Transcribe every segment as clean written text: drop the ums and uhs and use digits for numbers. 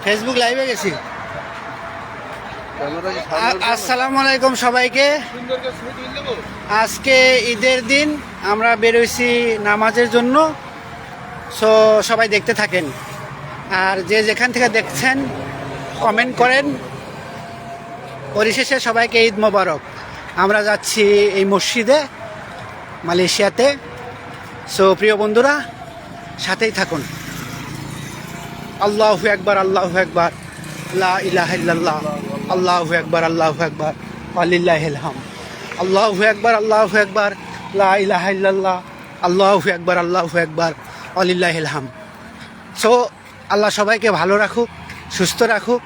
Facebook লাইভে গেছি। আসসালামু আলাইকুম সবাইকে। আজকে ঈদের দিন আমরা বেরোইছি নামাজের জন্য। সো সবাই দেখতে থাকেন, আর যে যেখান থেকে দেখছেন কমেন্ট করেন। পরিশেষে সবাইকে ঈদ মোবারক। আমরা যাচ্ছি এই মসজিদে মালয়েশিয়াতে। সো প্রিয় বন্ধুরা, সাথেই থাকুন। আল্লাহু আকবার, আল্লাহু আকবার, লা ইলাহা ইল্লাল্লাহ, আল্লাহু আকবার, আল্লাহু আকবার, ওয়ালিল্লাহিল হামদ। আল্লাহু আকবার, আল্লাহু আকবার, লা ইলাহা ইল্লাল্লাহ, আল্লাহু আকবার, আল্লাহু আকবার, ওয়ালিল্লাহিল হামদ। সো আল্লাহ সবাইকে ভালো রাখুক, সুস্থ রাখুক,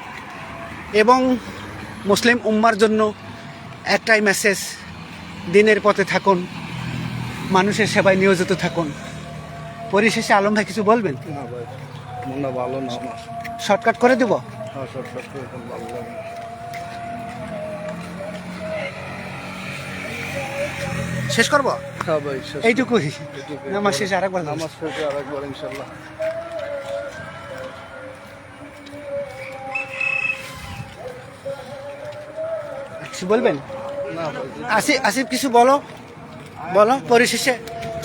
এবং মুসলিম উম্মার জন্য একটাই মেসেজ: দিনের পথে থাকুন, মানুষের সেবায় নিয়োজিত থাকুন। পরিশেষে আলম ভাই কিছু বলবেন? না ভাই, মনটা ভালো না আমার। শর্টকাট করে দেব। হ্যাঁ, শর্টকাট করে এখন ভালো লাগে। শেষ করব হ্যাঁ ভাই, শেষ। এইটুকুই। এইটুকুই। নামাজ শেষে আরেকবার নামাজ শেষে আরেকবার ইনশাল্লাহ। কিছু বলবেন? না ভাই, আসিফ কিছু বলো, বলো পরিশেষে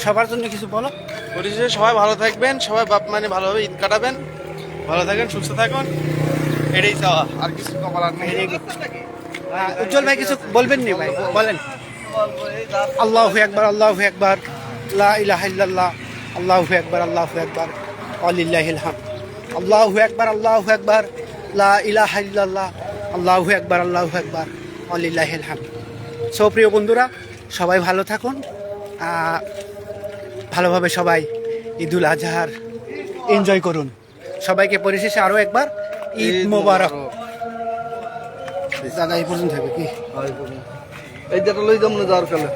সবার জন্য কিছু বলো। পরিশেষে সবাই ভালো থাকবেন, সবাই বাপ মানে ভালোভাবে ঈদ কাটাবেন, ভালো থাকেন, সুস্থ থাকুন, এটাই চাওয়া, আর কিছু বলার নেই। উজ্জ্বল ভাই কিছু বলবেন নি? ভাই বলেন। আল্লাহু আকবার, আল্লাহু আকবার, লা ইলাহা ইল্লাল্লাহ, আল্লাহু আকবার, আল্লাহু আকবার, ওয়ালিল্লাহিল হামদ। আল্লাহু আকবার, আল্লাহু আকবার, লা ইলাহা ইল্লাল্লাহ, আল্লাহু আকবার, আল্লাহু আকবার, ওয়ালিল্লাহিল হামদ। সো প্রিয় বন্ধুরা, সবাই ভালো থাকুন, ভালোভাবে সবাই ঈদুল আজহার এনজয় করুন। সবাইকে পরিশেষে আরও একবার ঈদ মোবারক। দাদা এই পর্যন্ত হবে কি? এই যেটা লই যাম না যাওয়ার কালে।